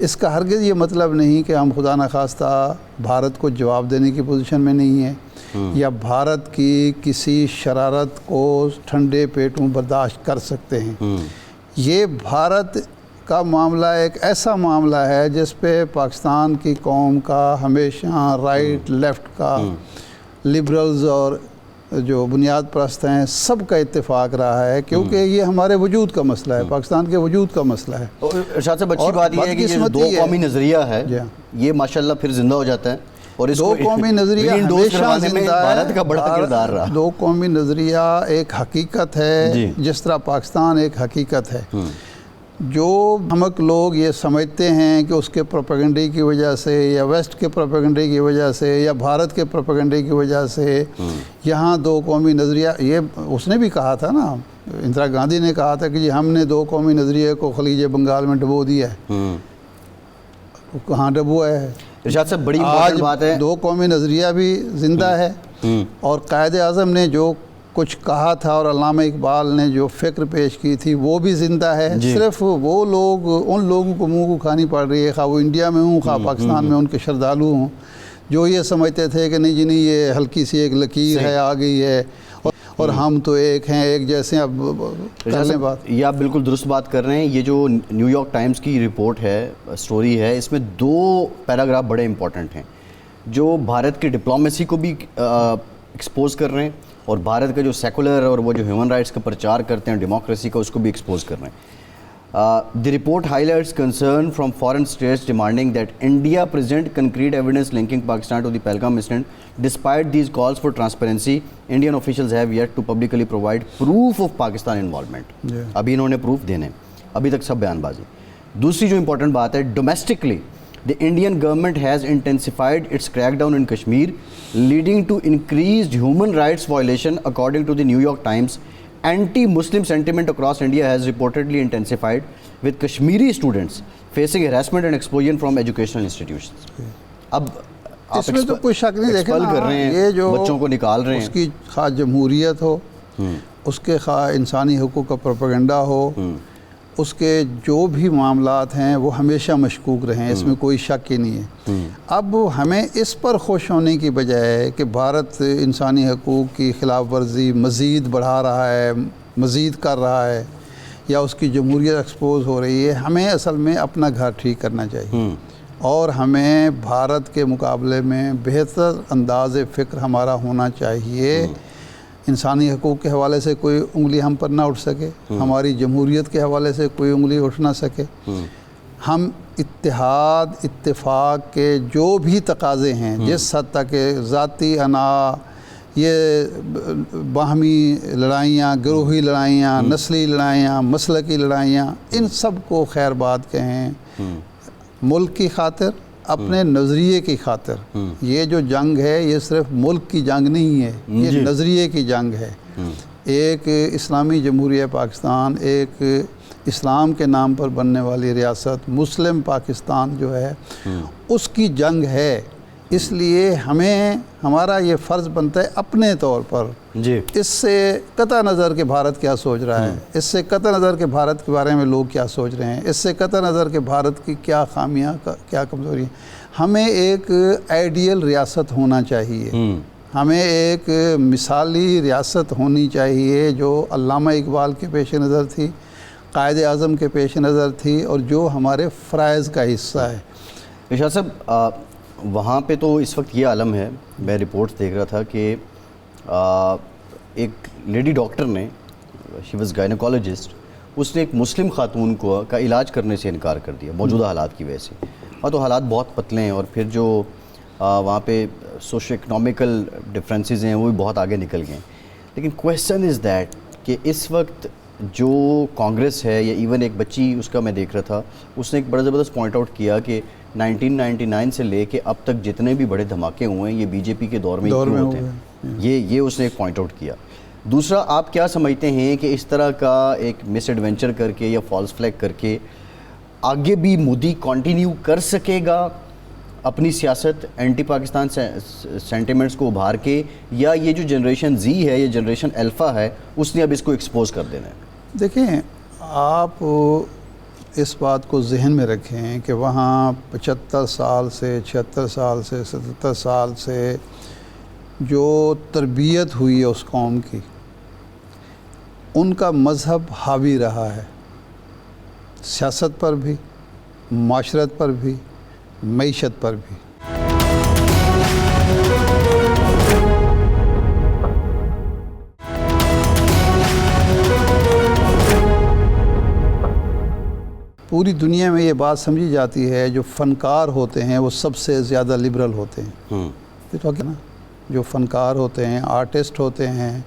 اس کا ہرگز یہ مطلب نہیں کہ ہم خدا نخواستہ بھارت کو جواب دینے کی پوزیشن میں نہیں ہیں یا بھارت کی کسی شرارت کو ٹھنڈے پیٹوں برداشت کر سکتے ہیں. یہ بھارت کا معاملہ ایک ایسا معاملہ ہے جس پہ پاکستان کی قوم کا ہمیشہ رائٹ لیفٹ کا لبرلز اور جو بنیاد پرست ہیں سب کا اتفاق رہا ہے کیونکہ یہ ہمارے وجود کا مسئلہ ہے, پاکستان کے وجود کا مسئلہ ہے. ارشاد صاحب اچھی بات یہ ہے کہ یہ جو دو قومی نظریہ ہے یہ ماشاءاللہ پھر زندہ ہو جاتا ہے اور اس دو قومی نظریہ ہمیشہ زندہ ہے. بھارت کا بڑا کردار رہا. دو قومی نظریہ ایک حقیقت ہے جس طرح پاکستان ایک حقیقت ہے. جو ہمک لوگ یہ سمجھتے ہیں کہ اس کے پروپیگنڈے کی وجہ سے یا ویسٹ کے پروپیگنڈے کی وجہ سے یا بھارت کے پروپیگنڈے کی وجہ سے یہاں دو قومی نظریہ, یہ اس نے بھی کہا تھا نا, اندرا گاندھی نے کہا تھا کہ جی ہم نے دو قومی نظریے کو خلیج بنگال میں ڈبو دیا ہے. کہاں ڈبوا ہے؟ ارشاد صاحب بڑی امپورٹنٹ بات ہے. دو قومی نظریہ بھی زندہ ہے اور قائد اعظم نے جو کچھ کہا تھا اور علامہ اقبال نے جو فکر پیش کی تھی وہ بھی زندہ ہے. صرف وہ لوگ, ان لوگوں کو منہ کو کھانی پڑ رہی ہے, خواہ وہ انڈیا میں ہوں خواہ پاکستان میں ان کے شردالو ہوں, جو یہ سمجھتے تھے کہ نہیں جی نہیں یہ ہلکی سی ایک لکیر ہے آ گئی ہے اور ہم تو ایک ہیں ایک جیسے. اب کر لیں بات. یہ آپ بالکل درست بات کر رہے ہیں. یہ جو نیو یارک ٹائمز کی رپورٹ ہے, سٹوری ہے, اس میں دو پیراگراف بڑے امپورٹنٹ ہیں جو بھارت کی ڈپلومیسی کو بھی ایکسپوز کر رہے ہیں اور بھارت کا جو سیکولر اور وہ جو ہیومن رائٹس کا پرچار کرتے ہیں ڈیموکریسی کا اس کو بھی ایکسپوز کر رہے ہیں. The report highlights concern from foreign states demanding that India present concrete evidence linking Pakistan to the Pahalgam incident despite these calls for transparency Indian officials have yet to publicly provide proof of Pakistan involvement. ابھی انہوں نے proof دینے, ابھی تک سب بیان بازی. دوسری جو امپورٹنٹ بات ہے, domestically the Indian government has intensified its crackdown in Kashmir, leading to increased human rights violation. According to the New York Times, anti-Muslim sentiment across India has reportedly intensified, with Kashmiri students facing harassment and expulsion from educational institutions. اب اس میں تو کوئی شک نہیں, دیکھیں نا یہ جو بچوں کو نکال رہے ہیں, اس کی خواہ جمہوریت ہو, اس کے خواہ انسانی حقوق کا پروپیگنڈا ہو, اس کے جو بھی معاملات ہیں وہ ہمیشہ مشکوک رہے ہیں, اس میں کوئی شک ہی نہیں ہے. اب ہمیں اس پر خوش ہونے کی بجائے کہ بھارت انسانی حقوق کی خلاف ورزی مزید بڑھا رہا ہے, مزید کر رہا ہے یا اس کی جمہوریت ایکسپوز ہو رہی ہے, ہمیں اصل میں اپنا گھر ٹھیک کرنا چاہیے اور ہمیں بھارت کے مقابلے میں بہتر انداز فکر ہمارا ہونا چاہیے. انسانی حقوق کے حوالے سے کوئی انگلی ہم پر نہ اٹھ سکے, ہماری جمہوریت کے حوالے سے کوئی انگلی اٹھ نہ سکے. ہم اتحاد اتفاق کے جو بھی تقاضے ہیں, جس حد تک کہ ذاتی انا, یہ باہمی لڑائیاں, گروہی لڑائیاں, نسلی لڑائیاں, مسلکی لڑائیاں, ان سب کو خیر بات کہیں. ملک کی خاطر, اپنے نظریے کی خاطر. یہ جو جنگ ہے یہ صرف ملک کی جنگ نہیں ہے, یہ نظریے کی جنگ ہے. ایک اسلامی جمہوریہ پاکستان, ایک اسلام کے نام پر بننے والی ریاست مسلم پاکستان جو ہے اس کی جنگ ہے. اس لیے ہمیں ہمارا یہ فرض بنتا ہے اپنے طور پر, اس سے قطع نظر کہ بھارت کیا سوچ رہا ہے, اس سے قطع نظر کہ بھارت کے بارے میں لوگ کیا سوچ رہے ہیں, اس سے قطع نظر کہ بھارت کی کیا خامیاں کیا کمزوری ہیں, ہمیں ایک آئیڈیل ریاست ہونا چاہیے. ہمیں ایک مثالی ریاست ہونی چاہیے جو علامہ اقبال کے پیش نظر تھی, قائد اعظم کے پیش نظر تھی اور جو ہمارے فرائض کا حصہ ہے. ارشاد صاحب وہاں پہ تو اس وقت یہ عالم ہے, میں رپورٹس دیکھ رہا تھا کہ ایک لیڈی ڈاکٹر نے, شی واز گائنیکالوجسٹ, اس نے ایک مسلم خاتون کا علاج کرنے سے انکار کر دیا موجودہ حالات کی وجہ سے. اور تو حالات بہت پتلے ہیں اور پھر جو وہاں پہ سوشو اکنامیکل ڈفرینسز ہیں وہ بھی بہت آگے نکل گئے ہیں. لیکن کویسچن از دیٹ کہ اس وقت جو کانگریس ہے یا ایون ایک بچی اس کا میں دیکھ رہا تھا, اس نے ایک بڑا زبردست پوائنٹ آؤٹ کیا کہ 1999 سے لے کے اب تک جتنے بھی بڑے دھماکے ہوئے ہیں یہ بی جے پی کے دور میں ہوتے ہیں. یہ اس نے ایک پوائنٹ آؤٹ کیا. دوسرا, آپ کیا سمجھتے ہیں کہ اس طرح کا ایک مس ایڈونچر کر کے یا فالس فلیگ کر کے آگے بھی مودی کنٹینیو کر سکے گا اپنی سیاست اینٹی پاکستان سینٹیمنٹس کو ابھار کے, یا یہ جو جنریشن زی ہے, یہ جنریشن الفا ہے, اس نے اب اس کو ایکسپوز کر دینا ہے؟ دیکھیں آپ اس بات کو ذہن میں رکھیں کہ وہاں 75 سال سے 76 سال سے 77 سال سے جو تربیت ہوئی ہے اس قوم کی، ان کا مذہب حاوی رہا ہے سیاست پر بھی، معاشرت پر بھی، معیشت پر بھی۔ پوری دنیا میں یہ بات سمجھی جاتی ہے جو فنکار ہوتے ہیں وہ سب سے زیادہ لبرل ہوتے ہیں۔ یہ تو نا، جو فنکار ہوتے ہیں، آرٹسٹ ہوتے ہیں،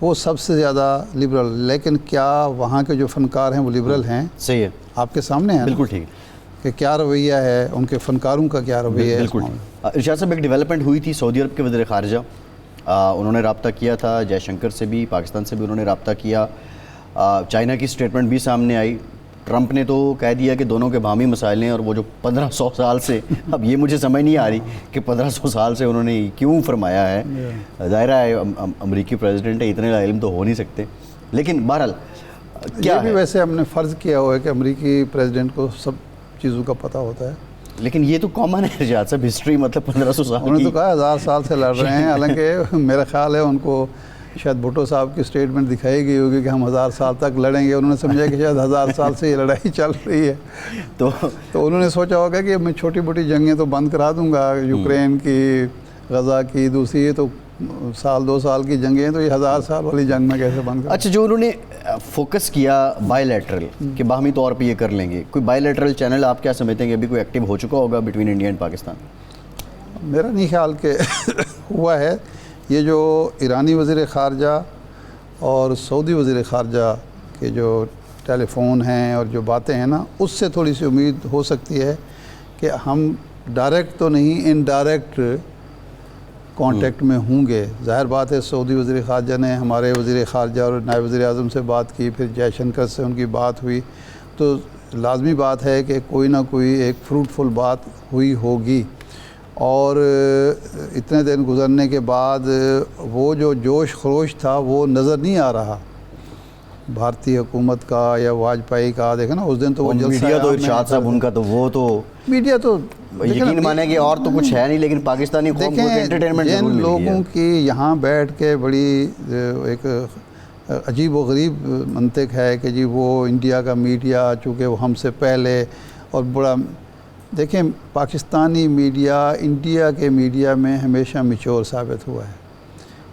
وہ سب سے زیادہ لبرل۔ لیکن کیا وہاں کے جو فنکار ہیں وہ لبرل ہیں؟ صحیح ہے، آپ کے سامنے ہے بالکل ٹھیک ہے کہ کیا رویہ ہے ان کے فنکاروں کا، کیا رویہ ہے۔ بالکل ارشاد صاحب، ایک ڈیولپمنٹ ہوئی تھی، سعودی عرب کے وزیر خارجہ انہوں نے رابطہ کیا تھا جے شنکر سے بھی، پاکستان سے بھی انہوں نے رابطہ کیا، چائنا کی سٹیٹمنٹ بھی سامنے آئی۔ ٹرمپ نے تو کہہ دیا کہ دونوں کے باہمی مسائل ہیں، اور وہ جو 1500 سال سے، اب یہ مجھے سمجھ نہیں آ رہی کہ 1500 سال سے انہوں نے کیوں فرمایا ہے۔ ظاہرہ ہے امریکی پریزیڈنٹ ہے، اتنے علم تو ہو نہیں سکتے، لیکن بہرحال کیا یہ بھی ویسے ہم نے فرض کیا ہوا ہے کہ امریکی پریزیڈنٹ کو سب چیزوں کا پتہ ہوتا ہے، لیکن یہ تو کامن ہے ارشاد صاحب، ہسٹری مطلب 1500 سال انہوں نے تو کہا 1000 سال سے لڑ رہے ہیں، حالانکہ میرا خیال ہے ان کو شاید بھٹو صاحب کی سٹیٹمنٹ دکھائی گئی ہوگی کہ ہم 1000 سال تک لڑیں گے، انہوں نے سمجھا کہ شاید 1000 سال سے یہ لڑائی چل رہی ہے، تو انہوں نے سوچا ہوگا کہ میں چھوٹی موٹی جنگیں تو بند کرا دوں گا، یوکرین کی، غزہ کی، دوسری یہ تو 1-2 سال کی جنگیں، تو یہ 1000 سال والی جنگ میں کیسے بند کرا۔ اچھا، جو انہوں نے فوکس کیا بائی لیٹرل کہ باہمی طور پہ یہ کر لیں گے، کوئی بائی لیٹرل چینل آپ کیا سمجھتے ہیں کہ ابھی کوئی ایکٹیو ہو چکا ہوگا بٹوین انڈیا اینڈ پاکستان؟ میرا نہیں خیال کہ ہوا ہے۔ یہ جو ایرانی وزیر خارجہ اور سعودی وزیر خارجہ کے جو ٹیلی فون ہیں اور جو باتیں ہیں نا، اس سے تھوڑی سی امید ہو سکتی ہے کہ ہم ڈائریکٹ تو نہیں، انڈائریکٹ کانٹیکٹ میں ہوں گے۔ ظاہر بات ہے سعودی وزیر خارجہ نے ہمارے وزیر خارجہ اور نائب وزیر اعظم سے بات کی، پھر جے شنکر سے ان کی بات ہوئی، تو لازمی بات ہے کہ کوئی نہ کوئی ایک فروٹفل بات ہوئی ہوگی، اور اتنے دن گزرنے کے بعد وہ جو جوش خروش تھا وہ نظر نہیں آ رہا بھارتی حکومت کا یا واجپئی کا۔ دیکھیں نا اس دن تو وہ میڈیا تو ارشاد صاحب ان کا تو وہ تو میڈیا تو یقین مانے کہ اور تو کچھ ہے نہیں، لیکن پاکستانی قوم کو انٹرٹینمنٹ ضرور مل گیا۔ لوگوں کی یہاں بیٹھ کے بڑی ایک عجیب و غریب منطق ہے کہ جی وہ انڈیا کا میڈیا چونکہ وہ ہم سے پہلے اور بڑا، دیکھیں پاکستانی میڈیا انڈیا کے میڈیا میں ہمیشہ میچور ثابت ہوا ہے۔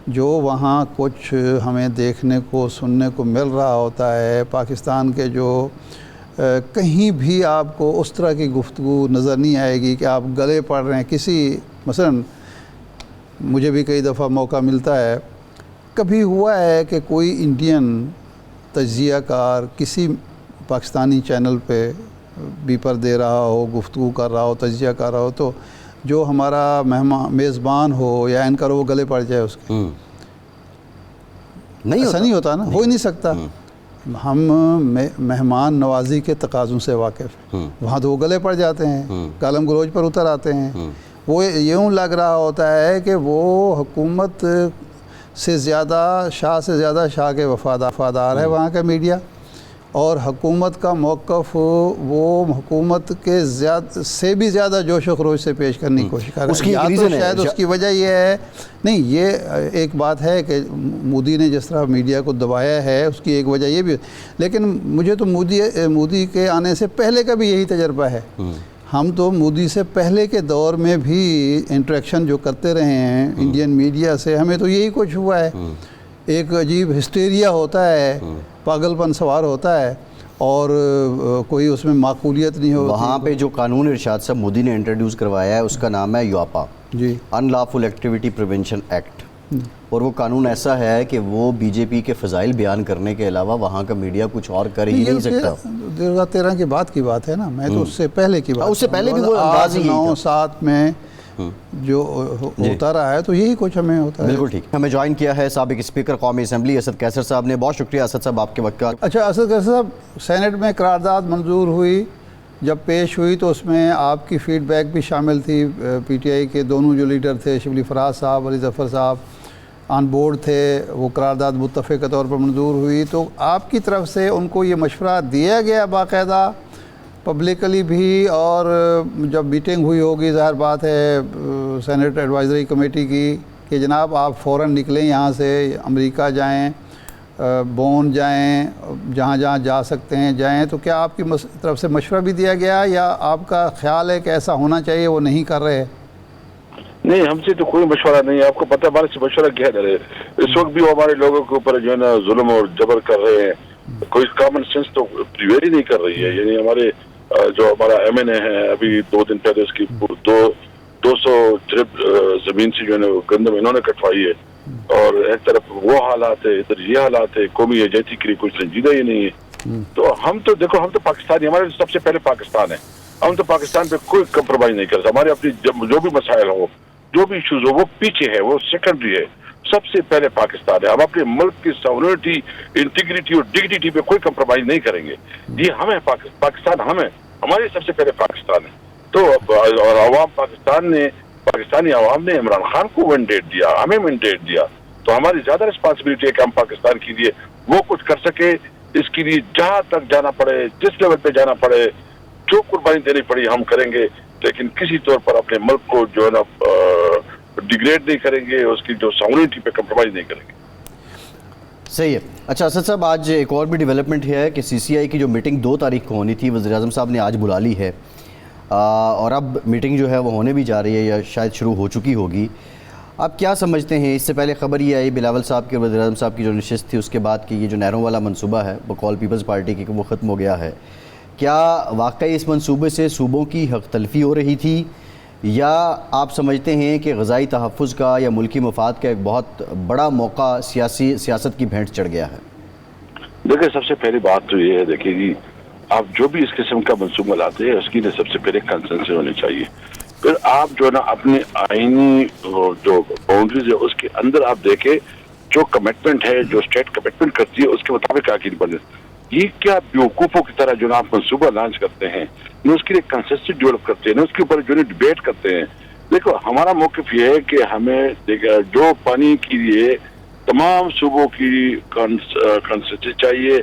جو وہاں کچھ ہمیں دیکھنے کو سننے کو مل رہا ہوتا ہے پاکستان کے، جو کہیں بھی آپ کو اس طرح کی گفتگو نظر نہیں آئے گی کہ آپ گلے پڑ رہے ہیں کسی، مثلا مجھے بھی کئی دفعہ موقع ملتا ہے، کبھی ہوا ہے کہ کوئی انڈین تجزیہ کار کسی پاکستانی چینل پہ بیپر دے رہا ہو، گفتگو کر رہا ہو، تجزیہ کر رہا ہو، تو جو ہمارا میزبان ہو یا اینکر ہو وہ گلے پڑ جائے اس کے؟ ایسا نہیں ہوتا نا، ہو ہی نہیں سکتا۔ ہم مہمان نوازی کے تقاضوں سے واقف ہیں، وہاں تو وہ گلے پڑ جاتے ہیں، گالم گلوچ پر اتر آتے ہیں۔ وہ یوں لگ رہا ہوتا ہے کہ وہ حکومت سے زیادہ، شاہ سے زیادہ شاہ کے وفادار ہے وہاں کا میڈیا، اور حکومت کا موقف وہ حکومت کے سے بھی زیادہ جوش و خروش سے پیش کرنے کی کوشش کر رہا ہے۔ یا تو شاید اس کی وجہ یہ ہے، نہیں یہ ایک بات ہے کہ مودی نے جس طرح میڈیا کو دبایا ہے اس کی ایک وجہ یہ بھی، لیکن مجھے تو مودی کے آنے سے پہلے کا بھی یہی تجربہ ہے۔ ہم تو مودی سے پہلے کے دور میں بھی انٹریکشن جو کرتے رہے ہیں انڈین میڈیا سے، ہمیں تو یہی کچھ ہوا ہے، ایک عجیب ہسٹیریا ہوتا ہے، پاگل پن سوار ہوتا ہے، اور کوئی اس میں معقولیت نہیں ہوتی۔ وہاں پہ جو قانون ارشاد صاحب مودی نے انٹروڈیوس کروایا ہے اس کا نام ہے یوپا، جی، ان لافل ایکٹیویٹی پریونشن ایکٹ، اور وہ قانون ایسا ہے کہ وہ بی جے پی کے فضائل بیان کرنے کے علاوہ وہاں کا میڈیا کچھ اور کر ہی نہیں سکتا۔ 2013 کے بعد کی بات ہے نا، میں تو اس سے پہلے کی بات، اس سے پہلے بھی وہ انداز ہی 9-7 میں جو ہوتا رہا ہے، تو یہی کچھ ہمیں ہوتا ہے۔ بالکل ٹھیک۔ ہمیں جوائن کیا ہے سابق اسپیکر قومی اسمبلی اسد قیصر صاحب نے، بہت شکریہ اسد صاحب آپ کے وقت کا۔ اچھا اسد قیصر صاحب، سینٹ میں قرارداد منظور ہوئی، جب پیش ہوئی تو اس میں آپ کی فیڈ بیک بھی شامل تھی، پی ٹی آئی کے دونوں جو لیڈر تھے شبلی فراز صاحب، علی ظفر صاحب آن بورڈ تھے، وہ قرارداد متفقہ طور پر منظور ہوئی، تو آپ کی طرف سے ان کو یہ مشورہ دیا گیا باقاعدہ پبلکلی بھی، اور جب میٹنگ ہوئی ہوگی ظاہر بات ہے سینٹ ایڈوائزری کمیٹی کی کہ جناب آپ فوراً نکلیں یہاں سے، امریکہ جائیں، بون جائیں، جہاں جہاں جا سکتے ہیں جائیں، تو کیا آپ کی طرف سے مشورہ بھی دیا گیا یا آپ کا خیال ہے کہ ایسا ہونا چاہیے وہ نہیں کر رہے؟ نہیں، ہم سے تو کوئی مشورہ نہیں ہے. آپ کو پتہ ہے ہمارے سے مشورہ کیا کر رہے ہیں؟ اس وقت بھی وہ ہمارے لوگوں کے اوپر جو ہے نا ظلم اور جبر کر رہے ہیں. کوئی کامن سینس تو پریویئر ہی نہیں کر رہی ہے. یعنی ہمارے جو ہمارا ایم این اے ہے، ابھی 2 دن پہلے اس کی 200 ٹرپ زمین سے جو ہے نا گندم انہوں نے کٹوائی ہے، اور ایک طرف وہ حالات ہے، ادھر یہ حالات ہے. قومی یکجہتی کے لیے کوئی سنجیدہ ہی نہیں ہے. تو ہم تو دیکھو، ہم تو پاکستانی، ہمارے سب سے پہلے پاکستان ہے. ہم تو پاکستان پہ کوئی کمپرومائز نہیں کرتے. ہمارے اپنی جو بھی مسائل ہو، جو بھی ایشوز ہو، وہ پیچھے ہے، وہ سیکنڈری ہے. سب سے پہلے پاکستان ہے. ہم اپنے ملک کی ساورنٹی، انٹیگریٹی اور ڈگنیٹی پہ کوئی کمپرومائز نہیں کریں گے. یہ ہمیں پاکستان ہمیں، ہمارے سب سے پہلے پاکستان ہے. تو اور عوام پاکستانی عوام نے عمران خان کو مینڈیٹ دیا، ہمیں مینڈیٹ دیا. تو ہماری زیادہ رسپانسبلٹی ہے کہ ہم پاکستان کے لیے وہ کچھ کر سکے. اس کے لیے جہاں تک جانا پڑے، جس لیول پہ جانا پڑے، جو قربانی دینی پڑی ہم کریں گے. لیکن کسی طور پر اپنے ملک کو جو ہے نا ڈیگریڈ نہیں کریں گے، اس کی جو ساورنٹی پہ کمپرومائز نہیں کریں گے. صحیح ہے. اچھا اسد صاحب، آج ایک اور بھی ڈیولپمنٹ ہے کہ سی سی آئی کی جو میٹنگ 2 تاریخ کو ہونی تھی، وزیر اعظم صاحب نے آج بلا لی ہے، اور اب میٹنگ جو ہے وہ ہونے بھی جا رہی ہے یا شاید شروع ہو چکی ہوگی. آپ کیا سمجھتے ہیں؟ اس سے پہلے خبر یہ آئی بلاول صاحب کے وزیر اعظم صاحب کی جو نشست تھی اس کے بعد کہ یہ جو نہروں والا منصوبہ ہے بقول پیپلز پارٹی کی، کہ وہ ختم ہو گیا ہے. کیا واقعی اس منصوبے سے صوبوں کی حق تلفی ہو رہی تھی، یا آپ سمجھتے ہیں کہ غذائی تحفظ کا یا ملکی مفاد کا ایک بہت بڑا موقع سیاست کی بھینٹ چڑھ گیا ہے؟ دیکھیں، سب سے پہلی بات تو یہ ہے، دیکھیں جی، آپ جو بھی اس قسم کا منصوبہ لاتے ہیں اس کی لیے سب سے پہلے کنسنسس ہونی چاہیے. پھر آپ جو ہے نا اپنی آئینی جو باؤنڈریز ہے اس کے اندر آپ دیکھیں جو کمٹمنٹ ہے، جو اسٹیٹ کمٹمنٹ کرتی ہے اس کے مطابق آگے بڑھیں. یہ کیا بیوقوفوں کی طرح جو نا آپ منصوبہ لانچ کرتے ہیں، نہ اس کے لیے کنسسٹنٹ ڈیولپ کرتے ہیں، نہ اس کے اوپر جو ہے ڈبیٹ کرتے ہیں. دیکھو، ہمارا موقف یہ ہے کہ ہمیں جو پانی کے لیے تمام صوبوں کی کنسسٹنسی چاہیے،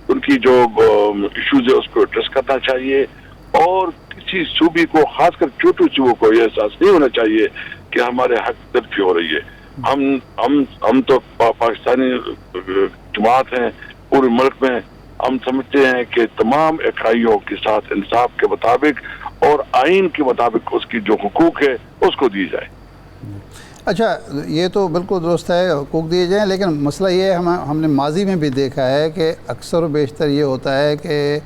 ان کی جو ایشوز ہے اس کو ایڈریس کرنا چاہیے، اور کسی صوبے کو، خاص کر چھوٹے صوبوں کو، یہ احساس نہیں ہونا چاہیے کہ ہمارے حق تلفی ہو رہی ہے. ہم تو پاکستانی جماعت ہیں پورے ملک میں. ہم سمجھتے ہیں کہ تمام اکائیوں کے ساتھ انصاف کے مطابق اور آئین کے مطابق اس کی جو حقوق ہے اس کو دی جائے. اچھا، یہ تو بالکل درست ہے، حقوق دیے جائیں، لیکن مسئلہ یہ ہے، ہم نے ماضی میں بھی دیکھا ہے کہ اکثر و بیشتر یہ ہوتا ہے کہ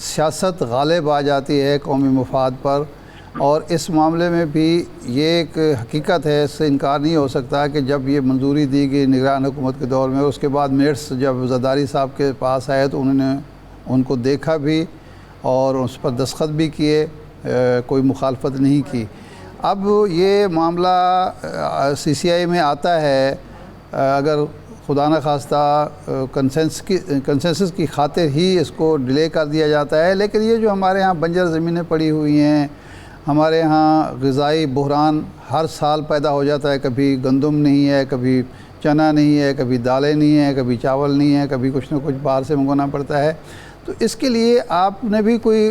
سیاست غالب آ جاتی ہے قومی مفاد پر. اور اس معاملے میں بھی یہ ایک حقیقت ہے، اس سے انکار نہیں ہو سکتا کہ جب یہ منظوری دی گئی نگران حکومت کے دور میں، اس کے بعد منٹس جب زرداری صاحب کے پاس آئے تو انہوں نے ان کو دیکھا بھی اور اس پر دستخط بھی کیے، کوئی مخالفت نہیں کی. اب یہ معاملہ سی سی آئی میں آتا ہے، اگر خدا نخواستہ کنسنسس کی خاطر ہی اس کو ڈیلے کر دیا جاتا ہے. لیکن یہ جو ہمارے ہاں بنجر زمینیں پڑی ہوئی ہیں، ہمارے ہاں غذائی بحران ہر سال پیدا ہو جاتا ہے. کبھی گندم نہیں ہے، کبھی چنا نہیں ہے، کبھی دالیں نہیں ہیں، کبھی چاول نہیں ہے، کبھی کچھ نہ کچھ باہر سے منگوانا پڑتا ہے. تو اس کے لیے آپ نے بھی کوئی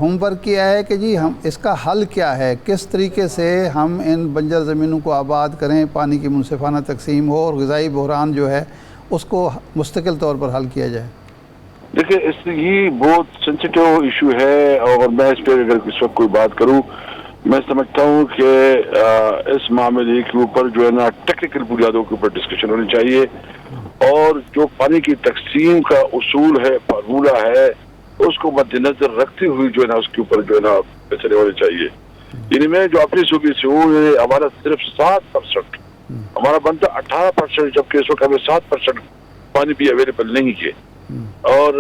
ہوم ورک کیا ہے کہ جی ہم اس کا حل کیا ہے، کس طریقے سے ہم ان بنجر زمینوں کو آباد کریں، پانی کی منصفانہ تقسیم ہو اور غذائی بحران جو ہے اس کو مستقل طور پر حل کیا جائے؟ دیکھیں، یہ بہت سینسیٹیو ایشو ہے، اور میں اس پہ اگر اس وقت کوئی بات کروں، میں سمجھتا ہوں کہ اس معاملے کے اوپر جو ہے نا ٹیکنیکل بنیادوں کے اوپر ڈسکشن ہونی چاہیے، اور جو پانی کی تقسیم کا اصول ہے، فارمولہ ہے، اس کو مد نظر رکھتے ہوئے جو ہے نا اس کے اوپر جو ہے نا فیصلے ہونے چاہیے. یعنی میں جو اپنی صوبے سے ہوں، ہمارا صرف 7%، ہمارا بنتا 18%، جبکہ اس وقت ہمیں 7% پانی بھی اویلیبل نہیں ہے. اور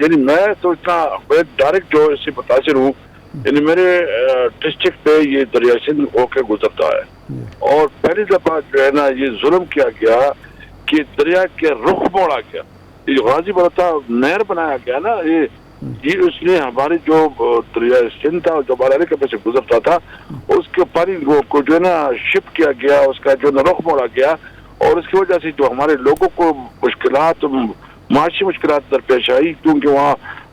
یعنی میں سوچتا ڈائریکٹ جو اس سے متاثر ہوں، یعنی میرے ڈسٹرکٹ پہ یہ دریا سندھ ہو کے گزرتا ہے، اور پہلی دفعہ جو ہے نا یہ ظلم کیا گیا کہ دریا کے رخ موڑا گیا. یہ غازی برتا نہر بنایا گیا نا، یہ اس نے ہماری جو دریا سندھ تھا جو ہمارے علاقے میں سے گزرتا تھا، اس کے پانی کو جو ہے نا شفٹ کیا گیا، اس کا جو ہے نا رخ موڑا گیا، اور اس کی وجہ سے جو ہمارے لوگوں کو مشکلات، معاشی مشکلات درپیش آئی، کیونکہ وہاں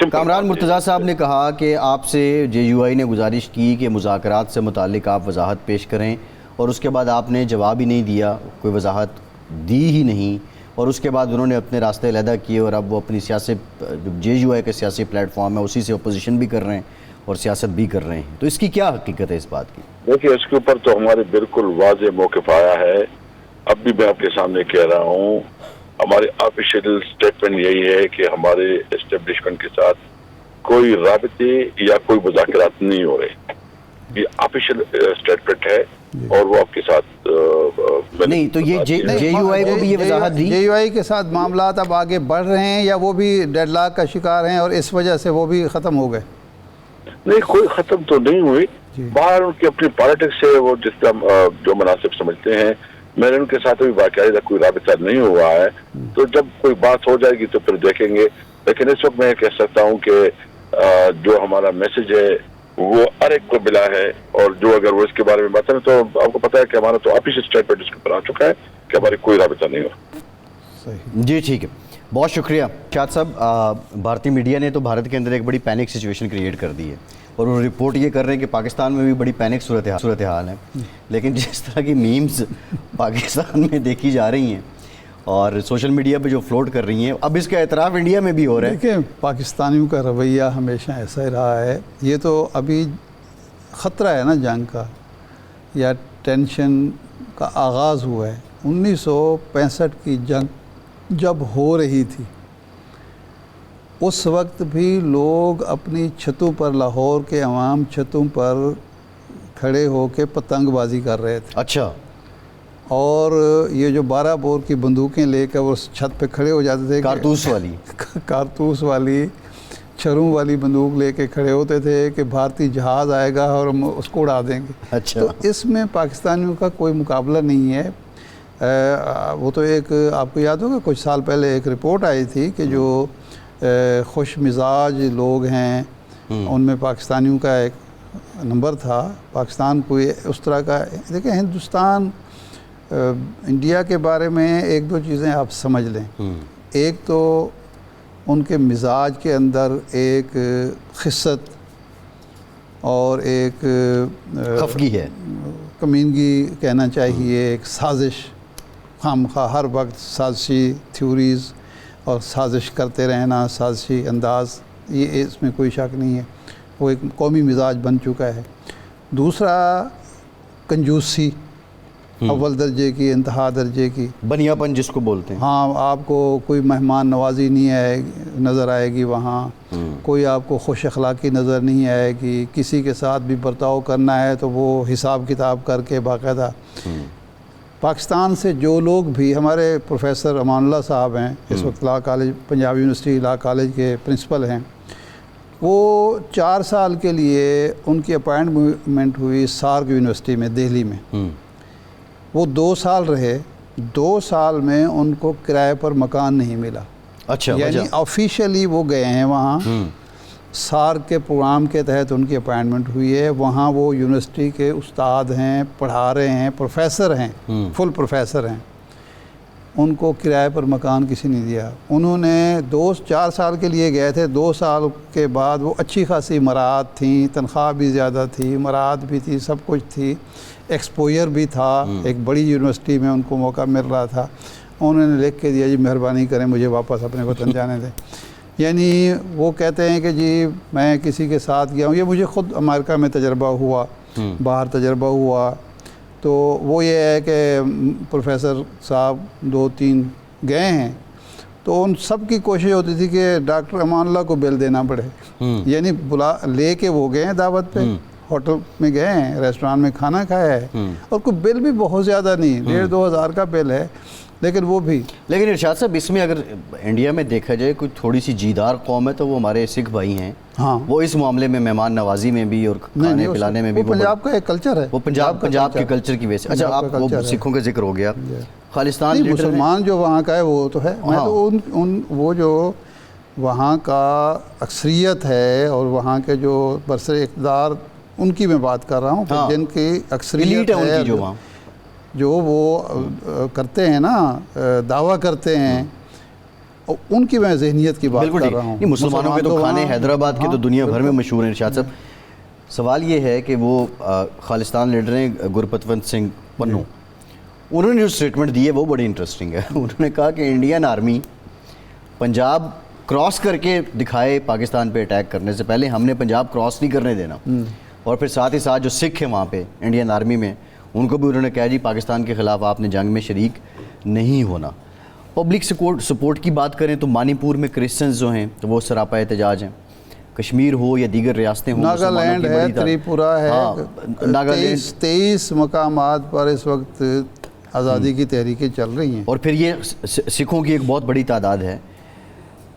Simple کامران بات ہے۔ مرتضیٰ صاحب نے کہا کہ آپ سے JUI نے گزارش کی کہ مذاکرات سے متعلق آپ وضاحت پیش کریں، اور اس کے بعد آپ نے جواب ہی نہیں دیا، کوئی وضاحت دی ہی نہیں، اور اس کے بعد انہوں نے اپنے راستے علیحدہ کیے، اور اب وہ اپنی سیاسی JUI کے سیاسی پلیٹ فارم ہے اسی سے اپوزیشن بھی کر رہے ہیں اور سیاست بھی کر رہے ہیں. تو اس کی کیا حقیقت ہے اس بات کی؟ دیکھیے اس کے اوپر تو ہمارے بالکل واضح موقف آیا ہے. اب بھی میں آپ کے سامنے کہہ رہا ہوں، ہماری آفیشیل اسٹیٹمنٹ یہی ہے کہ ہمارے اسٹیبلشمنٹ کے ساتھ کوئی رابطے یا کوئی مذاکرات نہیں ہو رہے. یہ آفیشیل اسٹیٹمنٹ ہے اور وہ آپ کے ساتھ نہیں تو یہ JUI کو بھی یہ وضاحت دی؟ JUI کے ساتھ معاملات اب آگے بڑھ رہے ہیں یا وہ بھی ڈیڈ لاک کا شکار ہیں اور اس وجہ سے وہ بھی ختم ہو گئے؟ نہیں، کوئی ختم تو نہیں ہوئی. باہر ان کی اپنی پالیٹکس سے وہ جس طرح جو مناسب سمجھتے ہیں. میں نے ان کے ساتھ ابھی باقاعدہ کوئی رابطہ نہیں ہوا ہے، تو جب کوئی بات ہو جائے گی تو پھر دیکھیں گے. لیکن اس وقت میں کہہ سکتا ہوں کہ جو ہمارا میسج ہے وہ ہر ایک کو ملا ہے، اور جو اگر وہ اس کے بارے میں بات کریں تو آپ کو پتا ہے کہ ہمارا تو آفیشیل اسٹیٹمنٹ اس کے اوپر آ چکا ہے کہ ہماری کوئی رابطہ نہیں ہوا. جی ٹھیک ہے، بہت شکریہ شاد صاحب. بھارتی میڈیا نے تو بھارت کے اندر ایک بڑی پینک سچویشن کریٹ کر دی ہے، اور وہ رپورٹ یہ کر رہے ہیں کہ پاکستان میں بھی بڑی پینک صورتحال ہے. لیکن جس طرح کی میمز پاکستان میں دیکھی جا رہی ہیں اور سوشل میڈیا پہ جو فلوٹ کر رہی ہیں، اب اس کا اعتراف انڈیا میں بھی ہو رہا ہے. دیکھیں پاکستانیوں کا رویہ ہمیشہ ایسا ہی رہا ہے. یہ تو ابھی خطرہ ہے نا جنگ کا یا ٹینشن کا آغاز ہوا ہے. 1965 کی جنگ جب ہو رہی تھی اس وقت بھی لوگ اپنی چھتوں پر، لاہور کے عوام چھتوں پر کھڑے ہو کے پتنگ بازی کر رہے تھے. اچھا. اور یہ جو 12 بور کی بندوقیں لے کر وہ چھت پہ کھڑے ہو جاتے تھے، کارتوس والی چھروں والی بندوق لے کے کھڑے ہوتے تھے کہ بھارتی جہاز آئے گا اور ہم اس کو اڑا دیں گے. اچھا. تو اس میں پاکستانیوں کا کوئی مقابلہ نہیں ہے. وہ تو ایک آپ کو یاد ہوگا کچھ سال پہلے ایک رپورٹ آئی تھی کہ جو خوش مزاج لوگ ہیں ان میں پاکستانیوں کا ایک نمبر تھا. پاکستان کوئی اس طرح کا، دیکھیں ہندوستان انڈیا کے بارے میں ایک دو چیزیں آپ سمجھ لیں. ایک تو ان کے مزاج کے اندر ایک خست اور ایک خفگی ہے، کمینگی کہنا چاہیے، ایک سازش، خواہ ہر وقت سازشی تھیوریز اور سازش کرتے رہنا، سازشی انداز، یہ اس میں کوئی شک نہیں ہے. وہ ایک قومی مزاج بن چکا ہے. دوسرا کنجوسی، اول درجے کی، انتہا درجے کی، بنیا پن جس کو بولتے ہیں. ہاں، آپ کو کوئی مہمان نوازی نہیں نظر آئے گی وہاں، کوئی آپ کو خوش اخلاقی نظر نہیں آئے گی. کسی کے ساتھ بھی برتاؤ کرنا ہے تو وہ حساب کتاب کر کے باقاعدہ. پاکستان سے جو لوگ بھی، ہمارے پروفیسر امان اللہ صاحب ہیں اس وقت law college, Punjab university law college کے پرنسپل ہیں، وہ 4 سال کے لیے ان کی اپائنٹمنٹ ہوئی سارک یونیورسٹی میں دہلی میں. وہ 2 سال رہے. 2 سال میں ان کو کرائے پر مکان نہیں ملا. اچھا. یعنی آفیشیلی وہ گئے ہیں وہاں، سارک کے پروگرام کے تحت ان کی اپائنٹمنٹ ہوئی ہے. وہاں وہ یونیورسٹی کے استاد ہیں، پڑھا رہے ہیں، پروفیسر ہیں، فل پروفیسر ہیں. ان کو کرائے پر مکان کسی نے دیا. انہوں نے 4 سال کے لیے گئے تھے. 2 سال کے بعد وہ اچھی خاصی مراعات تھیں، تنخواہ بھی زیادہ تھی، مراعات بھی تھی، سب کچھ تھی، ایکسپوئر بھی تھا. ایک بڑی یونیورسٹی میں ان کو موقع مل رہا تھا. انہوں نے لکھ کے دیا جی مہربانی کریں مجھے واپس اپنے وطن جانے دیں. یعنی وہ کہتے ہیں کہ جی میں کسی کے ساتھ گیا ہوں. یہ مجھے خود امریکہ میں تجربہ ہوا، باہر تجربہ ہوا. تو وہ یہ ہے کہ پروفیسر صاحب 2-3 گئے ہیں تو ان سب کی کوشش ہوتی تھی کہ ڈاکٹر امان اللہ کو بل دینا پڑے. یعنی لے کے وہ گئے ہیں دعوت پہ، ہوٹل میں گئے ہیں، ریسٹوران میں کھانا کھایا ہے، اور کوئی بل بھی بہت زیادہ نہیں، 1,500-2 ہزار کا بل ہے. لیکن وہ بھی، لیکن ارشاد صاحب اس میں اگر انڈیا میں دیکھا جائے کوئی تھوڑی سی جیدار قوم ہے تو وہ ہمارے سکھ بھائی ہیں. ہاں، وہ اس معاملے میں مہمان نوازی میں بھی اور کھانے پلانے میں بھی وہ پنجاب کا ایک کلچر ہے. وہ پنجاب کے کلچر کی وجہ سے. اچھا، آپ وہ سکھوں کا ذکر ہو گیا. خالصتان مسلمان جو وہاں کا ہے وہ تو ہے. میں تو وہ جو وہاں کا اکثریت ہے اور وہاں کے جو برسر اقتدار ان کی میں بات کر رہا ہوں، جن کی اکثریت ہے جو وہ کرتے ہیں نا، دعویٰ کرتے ہیں ان کی میں ذہنیت کی بات بالکل کر رہا ہوں. نہیں، مسلمانوں کے تو کھانے وہاں- حیدرآباد کے تو ہاں، دنیا بھر میں مشہور ہیں. ارشاد صاحب سوال یہ ہے کہ وہ خالصتان لیڈر ہیں گرپتونت سنگھ پنو، انہوں نے جو اسٹیٹمنٹ دی ہے وہ بڑی انٹرسٹنگ ہے. انہوں نے کہا کہ انڈین آرمی پنجاب کراس کر کے دکھائے پاکستان پہ اٹیک کرنے سے پہلے، ہم نے پنجاب کراس نہیں کرنے دینا. اور پھر ساتھ ہی ساتھ جو سکھ ہیں وہاں پہ انڈین آرمی میں، ان کو بھی انہوں نے کہا جی پاکستان کے خلاف آپ نے جنگ میں شریک نہیں ہونا. پبلک سپورٹ کی بات کریں تو منی پور میں کرسچنز جو ہیں تو وہ سراپا احتجاج ہیں. کشمیر ہو یا دیگر ریاستیں ہوں، ناگالینڈ ہے، تریپورہ ہے، ناگالینڈ 23 مقامات پر اس وقت آزادی کی تحریکیں چل رہی ہیں. اور پھر یہ سکھوں کی ایک بہت بڑی تعداد ہے.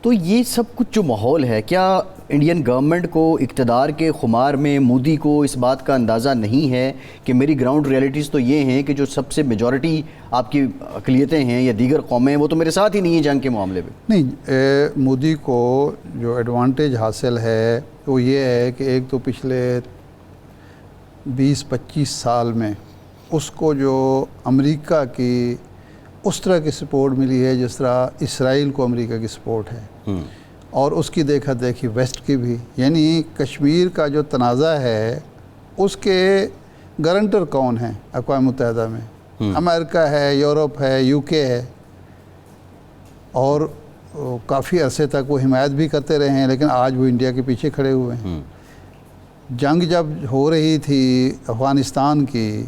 تو یہ سب کچھ جو ماحول ہے، کیا انڈین گورنمنٹ کو اقتدار کے خمار میں مودی کو اس بات کا اندازہ نہیں ہے کہ میری گراؤنڈ ریئلٹیز تو یہ ہیں کہ جو سب سے میجورٹی آپ کی اقلیتیں ہیں یا دیگر قومیں وہ تو میرے ساتھ ہی نہیں ہیں جنگ کے معاملے میں؟ نہیں، مودی کو جو ایڈوانٹیج حاصل ہے وہ یہ ہے کہ ایک تو پچھلے 20-25 سال میں اس کو جو امریکہ کی اس طرح کی سپورٹ ملی ہے جس طرح اسرائیل کو امریکہ کی سپورٹ ہے، اور اس کی دیکھا دیکھی ویسٹ کی بھی. یعنی کشمیر کا جو تنازع ہے اس کے گارنٹر کون ہیں اقوام متحدہ میں؟ امریکہ ہے، یورپ ہے، یو کے ہے، اور کافی عرصے تک وہ حمایت بھی کرتے رہے ہیں، لیکن آج وہ انڈیا کے پیچھے کھڑے ہوئے ہیں. جنگ جب ہو رہی تھی افغانستان کی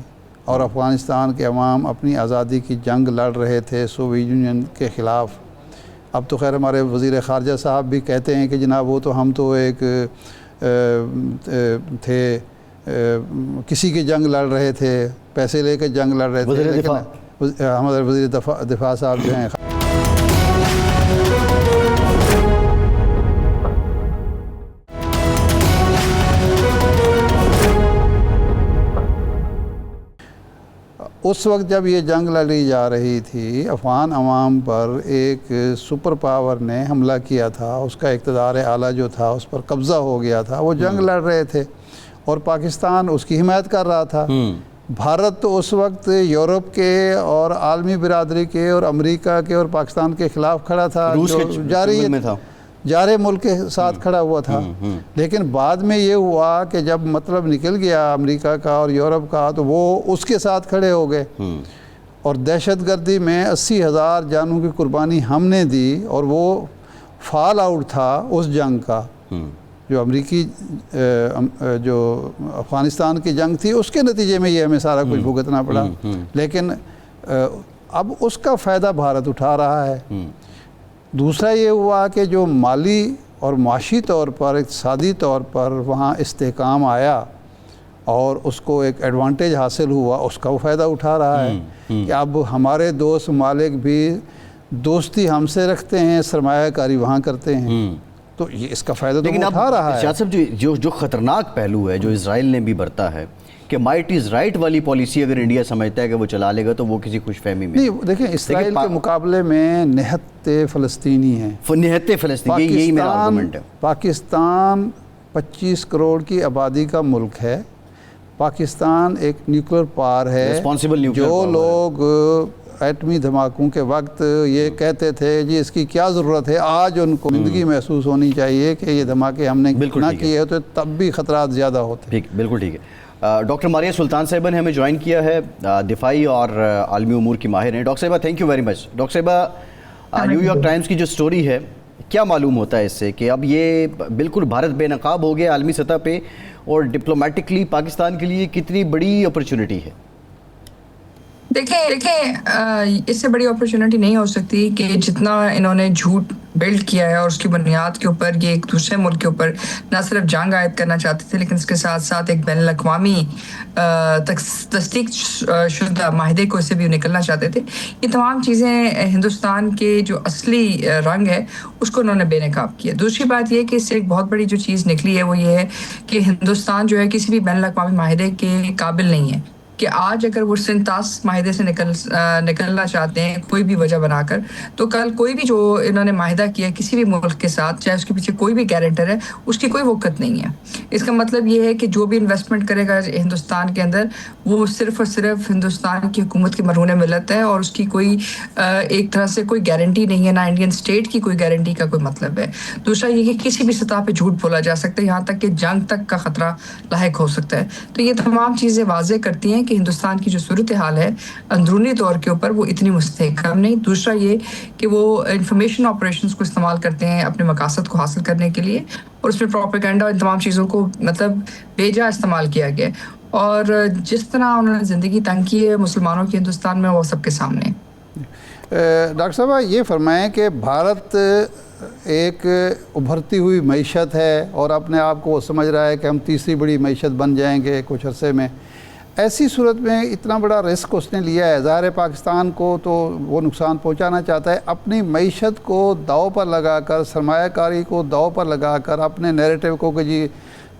اور افغانستان کے عوام اپنی آزادی کی جنگ لڑ رہے تھے سوویت یونین کے خلاف، اب تو خیر ہمارے وزیر خارجہ صاحب بھی کہتے ہیں کہ جناب وہ تو ہم تو ایک تھے کسی کی جنگ لڑ رہے تھے، پیسے لے کے جنگ لڑ رہے تھے، لیکن ہمارے وزیر دفاع صاحب جو ہیں اس وقت جب یہ جنگ لڑی جا رہی تھی، افغان عوام پر ایک سپر پاور نے حملہ کیا تھا، اس کا اقتدار اعلیٰ جو تھا اس پر قبضہ ہو گیا تھا، وہ جنگ لڑ رہے تھے اور پاکستان اس کی حمایت کر رہا تھا. بھارت تو اس وقت یورپ کے اور عالمی برادری کے اور امریکہ کے اور پاکستان کے خلاف کھڑا تھا، جارے ملک کے ساتھ کھڑا ہوا تھا. لیکن بعد میں یہ ہوا کہ جب مطلب نکل گیا امریکہ کا اور یورپ کا تو وہ اس کے ساتھ کھڑے ہو گئے، اور دہشت گردی میں 80,000 جانوں کی قربانی ہم نے دی، اور وہ فال آؤٹ تھا اس جنگ کا جو امریکی جو افغانستان کی جنگ تھی، اس کے نتیجے میں یہ ہمیں سارا کچھ بھگتنا پڑا. لیکن اب اس کا فائدہ بھارت اٹھا رہا ہے. دوسرا یہ ہوا کہ جو مالی اور معاشی طور پر، اقتصادی طور پر وہاں استحکام آیا اور اس کو ایک ایڈوانٹیج حاصل ہوا، اس کا وہ فائدہ اٹھا رہا ہے کہ اب ہمارے دوست ممالک بھی دوستی ہم سے رکھتے ہیں، سرمایہ کاری وہاں کرتے ہیں، تو یہ اس کا فائدہ تو وہ اٹھا رہا ہے. ارشاد صاحب جو خطرناک پہلو ہے جو اسرائیل نے بھی برتا ہے کہ مائٹ از رائٹ والی پالیسی اگر انڈیا سمجھتا ہے کہ وہ چلا لے گا تو وہ کسی خوش فہمی میں نہیں. دیکھیں اسرائیل کے مقابلے میں نہت فلسطینی ہیں، نہت فلسطینی، یہی میرا آرگومنٹ ہے. پاکستان 25 کروڑ کی آبادی کا ملک ہے. پاکستان ایک نیوکلیر پاور ہے. جو لوگ ایٹمی دھماکوں کے وقت یہ کہتے تھے جی اس کی کیا ضرورت ہے، آج ان کو زندگی محسوس ہونی چاہیے کہ یہ دھماکے ہم نے نہ کیے تو تب بھی خطرات زیادہ ہوتے. بالکل ٹھیک ہے. ڈاکٹر ماریہ سلطان صاحبہ نے ہمیں جوائن کیا ہے، دفاعی اور عالمی امور کی ماہر ہیں. ڈاکٹر صاحبہ thank you very much. Doctor صاحبہ نیو یارک ٹائمز کی جو سٹوری ہے کیا معلوم ہوتا ہے اس سے کہ اب یہ بالکل بھارت بے نقاب ہو گیا عالمی سطح پہ، اور ڈپلومیٹکلی پاکستان کے لیے کتنی بڑی اپرچونٹی ہے؟ دیکھیں اس سے بڑی اپرچونٹی نہیں ہو سکتی کہ جتنا انہوں نے جھوٹ بلڈ کیا ہے اور اس کی بنیاد کے اوپر یہ ایک دوسرے ملک کے اوپر نہ صرف جنگ عائد کرنا چاہتے تھے لیکن اس کے ساتھ ساتھ ایک بین الاقوامی تصدیق شدہ معاہدے کو اس سے بھی نکلنا چاہتے تھے. یہ تمام چیزیں ہندوستان کے جو اصلی رنگ ہے اس کو انہوں نے بے نقاب کیا. دوسری بات یہ کہ اس سے ایک بہت بڑی جو چیز نکلی ہے وہ یہ ہے کہ ہندوستان جو ہے کسی بھی بین الاقوامی معاہدے کے قابل نہیں ہے. کہ آج اگر وہ سنتاس معاہدے سے نکلنا چاہتے ہیں کوئی بھی وجہ بنا کر، تو کل کوئی بھی جو انہوں نے معاہدہ کیا کسی بھی ملک کے ساتھ، چاہے اس کے پیچھے کوئی بھی گارنٹر ہے، اس کی کوئی وقت نہیں ہے. اس کا مطلب یہ ہے کہ جو بھی انویسٹمنٹ کرے گا ہندوستان کے اندر، وہ صرف اور صرف ہندوستان کی حکومت کی مرہون ملت ہے، اور اس کی کوئی ایک طرح سے کوئی گارنٹی نہیں ہے، نہ انڈین اسٹیٹ کی کوئی گارنٹی کا کوئی مطلب ہے. دوسرا یہ کہ کسی بھی سطح پہ جھوٹ بولا جا سکتا ہے، یہاں تک کہ جنگ تک کا خطرہ لاحق ہو سکتا ہے. تو یہ تمام چیزیں واضح کرتی ہیں کہ ہندوستان کی جو صورتحال ہے اندرونی طور کے اوپر وہ اتنی مستحکم نہیں. دوسرا یہ کہ وہ انفارمیشن آپریشنز کو استعمال کرتے ہیں اپنے مقاصد کو حاصل کرنے کے لیے، اور اس میں پروپیگنڈا اور ان تمام چیزوں کو مطلب بیجا استعمال کیا گیا. اور جس طرح انہوں نے زندگی تنگ کی ہے مسلمانوں کی ہندوستان میں، وہ سب کے سامنے. ڈاکٹر صاحبہ یہ فرمائیں کہ بھارت ایک ابھرتی ہوئی معیشت ہے اور اپنے آپ کو وہ سمجھ رہا ہے کہ ہم تیسری بڑی معیشت بن جائیں گے کچھ عرصے میں. ایسی صورت میں اتنا بڑا رسک اس نے لیا ہے، ظاہر پاکستان کو تو وہ نقصان پہنچانا چاہتا ہے، اپنی معیشت کو داؤ پر لگا کر، سرمایہ کاری کو داؤ پر لگا کر، اپنے نیریٹو کو کہ جی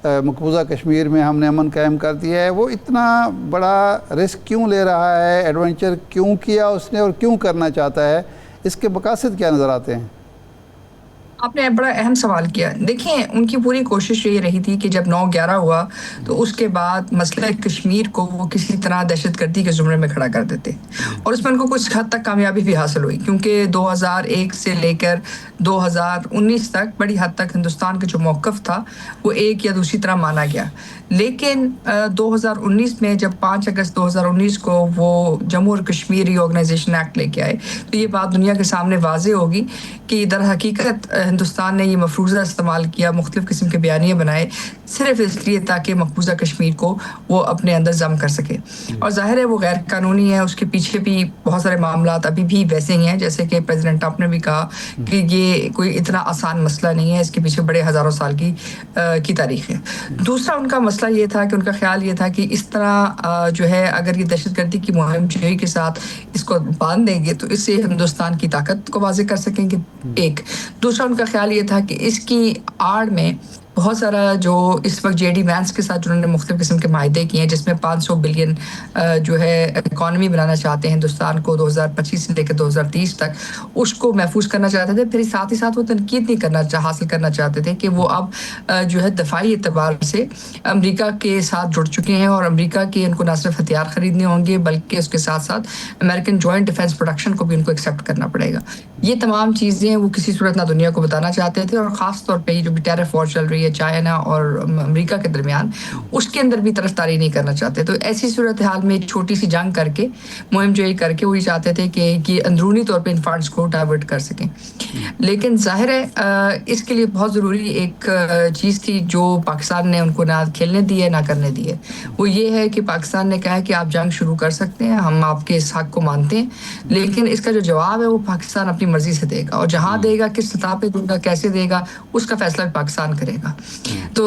مقبوضہ کشمیر میں ہم نے امن قائم کر دیا ہے، وہ اتنا بڑا رسک کیوں لے رہا ہے؟ ایڈونچر کیوں کیا اس نے اور کیوں کرنا چاہتا ہے؟ اس کے مقاصد کیا نظر آتے ہیں؟ آپ نے بڑا اہم سوال کیا. دیکھیں ان کی پوری کوشش یہ رہی تھی کہ جب 9/11 ہوا تو اس کے بعد مسئلہ کشمیر کو وہ کسی طرح دہشت گردی کے زمرے میں کھڑا کر دیتے، اور اس میں ان کو کچھ حد تک کامیابی بھی حاصل ہوئی، کیونکہ 2001 سے لے کر 2019 تک بڑی حد تک ہندوستان کا جو موقف تھا وہ ایک یا دوسری طرح مانا گیا. لیکن 2019 میں جب 5 اگست 2019 کو وہ جموں اور کشمیر ری آرگنائزیشن ایکٹ لے کے آئے، تو یہ بات دنیا کے سامنے واضح ہوگی کہ در حقیقت ہندوستان نے یہ مفروضہ استعمال کیا، مختلف قسم کے بیانیے بنائے صرف اس لیے تاکہ مقبوضہ کشمیر کو وہ اپنے اندر ضم کر سکے. اور ظاہر ہے وہ غیر قانونی ہے، اس کے پیچھے بھی بہت سارے معاملات ابھی بھی ویسے ہی ہیں، جیسے کہ پریزیڈنٹ ٹرمپ نے بھی کہا کہ یہ کوئی اتنا آسان مسئلہ نہیں ہے، اس کے پیچھے بڑے ہزاروں سال کی تاریخ ہے. دوسرا ان کا مسئلہ یہ تھا کہ ان کا خیال یہ تھا کہ اس طرح جو ہے اگر یہ دہشت گردی کی مہم جوئی کے ساتھ اس کو باندھ دیں گے تو اس سے ہندوستان کی طاقت کو واضح کر سکیں گے. ایک دوسرا ان کا خیال یہ تھا کہ اس کی آڑ میں بہت سارا جو اس وقت جے ڈی وینس کے ساتھ جنہوں نے مختلف قسم کے معاہدے کیے ہیں، جس میں 500 بلین جو ہے اکانومی بنانا چاہتے ہیں ہندوستان کو 2025 سے لے کے 2030 تک، اس کو محفوظ کرنا چاہتے تھے. پھر ساتھ ہی ساتھ وہ تنقید نہیں حاصل کرنا چاہتے تھے کہ وہ اب جو ہے دفاعی اعتبار سے امریکہ کے ساتھ جڑ چکے ہیں، اور امریکہ کے ان کو نہ صرف ہتھیار خریدنے ہوں گے بلکہ اس کے ساتھ ساتھ امریکن جوائنٹ ڈیفینس پروڈکشن کو بھی ان کو ایکسیپٹ کرنا پڑے گا. یہ تمام چیزیں وہ کسی صورت نہ دنیا کو بتانا چاہتے تھے، اور خاص طور پہ یہ جو بھی ٹیرف وار چل رہی ہے چائنا اور امریکہ کے درمیان، اس کے اندر بھی طرفداری نہیں کرنا چاہتے. تو ایسی صورتحال میں ایک چھوٹی سی جنگ کر کے، مہم جوئی کر کے، وہ یہ چاہتے تھے کہ اندرونی طور پہ ان فنڈز کو ڈائیورٹ کر سکیں. لیکن ظاہر ہے اس کے لیے بہت ضروری ایک چیز تھی جو پاکستان نے ان کو نہ کھیلنے دی ہے نہ کرنے دی ہے. وہ یہ ہے کہ پاکستان نے کہا کہ آپ جنگ شروع کر سکتے ہیں، ہم آپ کے اس حق کو مانتے ہیں، لیکن اس کا جو جواب ہے وہ پاکستان اپنی مرضی سے دے گا، اور جہاں دے گا، کس سطح پہ دے گا، کیسے دے گا، اس کا فیصلہ بھی پاکستان کرے گا. تو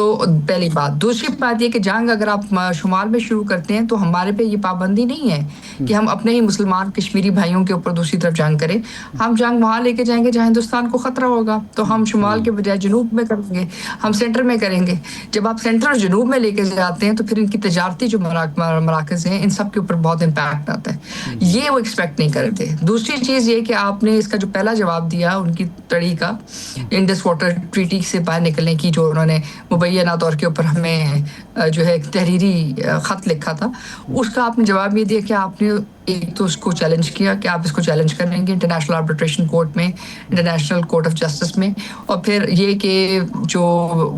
پہلی بات. دوسری بات یہ کہ جنگ اگر آپ شمال میں شروع کرتے ہیں تو ہمارے پہ یہ پابندی نہیں ہے کہ ہم اپنے ہی مسلمان کشمیری بھائیوں کے اوپر دوسری طرف جنگ کریں. ہم جنگ وہاں لے کے جائیں گے جہاں ہندوستان کو خطرہ ہوگا، تو ہم شمال کے بجائے جنوب میں کریں گے، ہم سینٹر میں کریں گے. جب آپ سینٹر اور جنوب میں لے کے جاتے ہیں تو پھر ان کی تجارتی جو مراکز ہیں ان سب کے اوپر بہت امپیکٹ آتا ہے. یہ وہ ایکسپیکٹ نہیں کرتے. دوسری چیز یہ کہ آپ نے اس کا جو پہلا جواب دیا ان کی تڑی کا انڈس واٹر ٹریٹی سے باہر نکلنے کی، جو انہوں نے مبینہ طور کے اوپر ہمیں جو ہے ایک تحریری خط لکھا تھا، اس کا آپ نے جواب یہ دیا کہ آپ نے ایک تو اس کو چیلنج کیا کہ آپ اس کو چیلنج کریں گے انٹرنیشنل آربیٹریشن کورٹ میں، انٹرنیشنل کورٹ آف جسٹس میں، اور پھر یہ کہ جو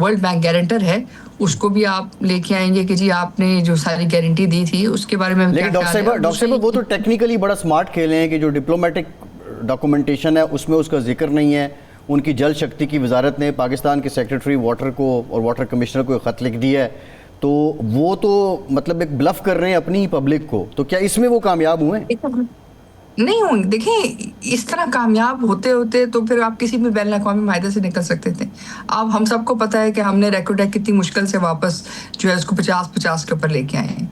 ورلڈ بینک گارنٹر ہے اس کو بھی آپ لے کے آئیں گے کہ جی آپ نے جو ساری گارنٹی دی تھی اس کے بارے میں. لیکن ڈاکٹر صاحب وہ تو ٹیکنیکلی بڑا سمارٹ کھیلے ہیں کہ جو ڈپلومیٹک ڈاکومنٹیشن ہے اس میں اس کا ذکر نہیں ہے. ان کی جل شکتی کی وزارت نے پاکستان کے سیکریٹری واٹر کو اور واٹر کمشنر کو خط لکھ دیا ہے، تو وہ تو مطلب ایک بلف کر رہے ہیں اپنی پبلک کو. تو کیا اس میں وہ کامیاب ہوئے؟ نہیں ہوں. دیکھیں اس طرح کامیاب ہوتے ہوتے تو پھر آپ کسی بھی بین الاقوامی معاہدے سے نکل سکتے تھے. اب ہم سب کو پتہ ہے کہ ہم نے ریکورڈ کتنی مشکل سے واپس جو ہے اس کو 50-50 کے اوپر لے کے آئے ہیں.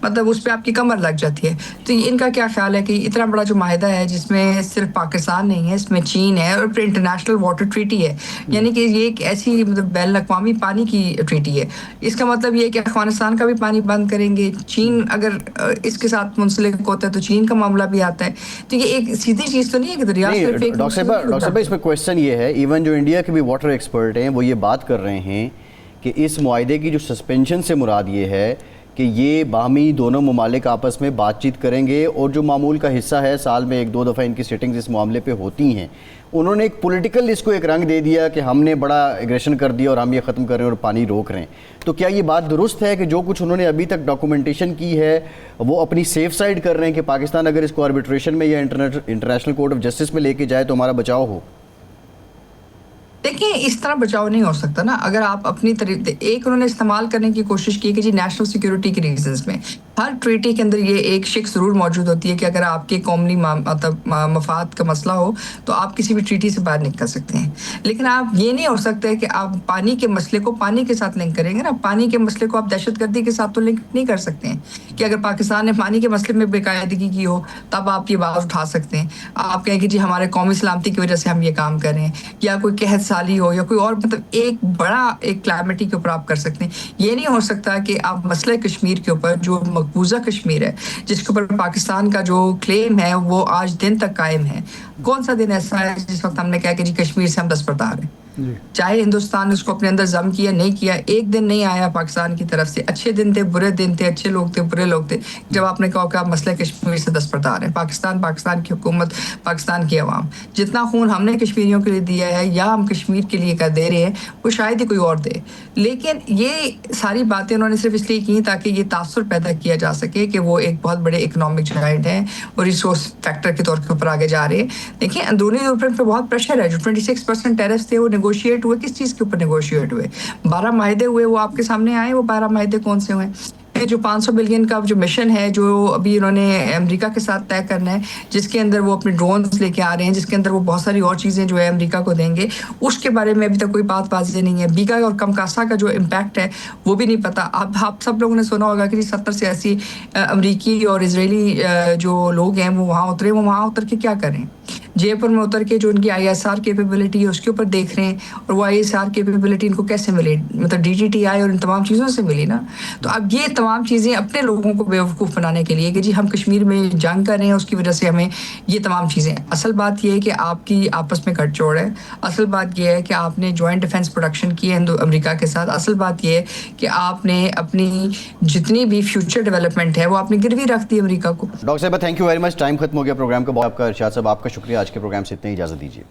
مطلب اس پہ آپ کی کمر لگ جاتی ہے. تو ان کا کیا خیال ہے کہ اتنا بڑا جو معاہدہ ہے جس میں صرف پاکستان نہیں ہے, اس میں چین ہے اور پھر انٹرنیشنل واٹر ٹریٹی ہے, یعنی کہ یہ ایک ایسی مطلب بین الاقوامی پانی کی ٹریٹی ہے. اس کا مطلب یہ کہ افغانستان کا بھی پانی بند کریں گے, چین اگر اس کے ساتھ منسلک ہوتا ہے تو چین کا معاملہ بھی آتا ہے. تو یہ ایک سیدھی چیز تو نہیں ہے کہ دریا صرف ایک ڈاکٹر صاحب اس پہ کویشچن یہ ہے, ایون جو انڈیا کے بھی واٹر ایکسپرٹ ہیں وہ یہ بات کر رہے ہیں کہ اس معاہدے کی جو سسپینشن سے مراد یہ ہے کہ یہ باہمی دونوں ممالک آپس میں بات چیت کریں گے, اور جو معمول کا حصہ ہے سال میں 1-2 دفعہ ان کی سیٹنگز اس معاملے پہ ہوتی ہیں, انہوں نے ایک پولیٹیکل اس کو ایک رنگ دے دیا کہ ہم نے بڑا ایگریشن کر دیا اور ہم یہ ختم کر رہے ہیں اور پانی روک رہے ہیں. تو کیا یہ بات درست ہے کہ جو کچھ انہوں نے ابھی تک ڈاکومنٹیشن کی ہے وہ اپنی سیف سائڈ کر رہے ہیں کہ پاکستان اگر اس کو آربیٹریشن میں یا انٹرنیشنل کورٹ آف جسٹس میں لے کے جائے تو ہمارا بچاؤ ہو؟ دیکھیں اس طرح بچاؤ نہیں ہو سکتا نا. اگر آپ اپنی طریقے ایک انہوں نے استعمال کرنے کی کوشش کی کہ جی نیشنل سیکیورٹی کے ریزنز میں, ہر ٹریٹی کے اندر یہ ایک شک ضرور موجود ہوتی ہے کہ اگر آپ کے قومی مفاد کا مسئلہ ہو تو آپ کسی بھی ٹریٹی سے باہر نکل سکتے ہیں. لیکن آپ یہ نہیں ہو سکتے کہ آپ پانی کے مسئلے کو پانی کے ساتھ لنک کریں گے نا. پانی کے مسئلے کو آپ دہشت گردی کے ساتھ تو لنک نہیں کر سکتے ہیں کہ اگر پاکستان نے پانی کے مسئلے میں بے قاعدگی کی ہو تب آپ یہ بات اٹھا سکتے ہیں. آپ کہیں کہ جی ہمارے قومی سلامتی کی وجہ سے ہم یہ کام کر رہے ہیں, یا کوئی قحط سالی ہو یا کوئی اور مطلب ایک بڑا ایک کلائمیٹی کے اوپر آپ کر سکتے ہیں. یہ نہیں ہو سکتا کہ آپ مسئلہ کشمیر کے اوپر جو مقبوضہ کشمیر ہے جس کے اوپر پاکستان کا جو کلیم ہے وہ آج دن تک قائم ہے. کون سا دن ایسا ہے جس وقت ہم نے کہا کہ جی کشمیر سے ہم دستبردار ہیں؟ چاہے ہندوستان نے اس کو اپنے اندر ضم کیا نہیں کیا, ایک دن نہیں آیا پاکستان کی طرف سے. اچھے دن تھے, برے دن تھے, اچھے لوگ تھے, برے لوگ تھے, جب آپ نے کہا کہ آپ مسئلہ کشمیر سے دستبردار ہیں. پاکستان کی حکومت, پاکستان کی عوام, جتنا خون ہم نے کشمیریوں کے لیے دیا ہے یا ہم کشمیر کے لیے دے رہے ہیں وہ شاید ہی کوئی اور دے. لیکن یہ ساری باتیں انہوں نے صرف اس لیے کی تاکہ یہ تاثر پیدا کیا جا سکے کہ وہ ایک بہت بڑے اکنامک جائنٹ ہیں اور ریسورس فیکٹر کے طور کے اوپر آگے جا رہے ہیں. دیکھیں اندرونی طور پہ بہت پریشر ہے. جو 26% ٹیرفس تھے وہ نیگوشیٹ ہوئے, کس چیز کے اوپر نیگوشیٹ ہوئے؟ 12 معاہدے ہوئے, وہ آپ کے سامنے آئے. وہ 12 معاہدے کون سے ہوئے؟ جو 500 بلین کا جو مشن ہے جو ابھی انہوں نے امریکہ کے ساتھ طے کرنا ہے, جس کے اندر وہ اپنے ڈرونز لے کے آ رہے ہیں, جس کے اندر وہ بہت ساری اور چیزیں جو ہے امریکہ کو دیں گے, اس کے بارے میں ابھی تک کوئی بات واضح نہیں ہے. بیگا اور کمکاسا کا جو امپیکٹ ہے وہ بھی نہیں پتا. اب آپ سب لوگوں نے سنا ہوگا کہ 70 سے 80 امریکی اور اسرائیلی جو لوگ ہیں وہ وہاں اترے. وہ وہاں اتر کے کیا کریں؟ جے پور میں اتر کے جو ان کی ISR کیپیبلٹی ہے اس کے اوپر دیکھ رہے ہیں, اور وہ ISR کیپیبلٹی ان کو کیسے ملی؟ مطلب DTTI اور ان تمام چیزوں سے ملی نا. تو اب یہ تمام چیزیں اپنے لوگوں کو بیوقوف بنانے کے لیے کہ جی ہم کشمیر میں جنگ کر رہے ہیں اس کی وجہ سے ہمیں یہ تمام چیزیں. اصل بات یہ ہے کہ آپ کی آپس میں گٹھ جوڑ ہے. اصل بات یہ ہے کہ آپ نے جوائنٹ ڈیفنس پروڈکشن کی ہے امریکہ کے ساتھ. اصل بات یہ ہے کہ آپ نے اپنی جتنی بھی فیوچر ڈیولپمنٹ ہے وہ آپ نے گروی رکھ دی امریکہ کو. ڈاکٹر صاحب thank you very much, time ختم ہو گیا پروگرام کا. آپ کا ارشاد صاحب آپ کا شکریہ. آج کے پروگرام سے اتنے ہی اجازت دیجیے.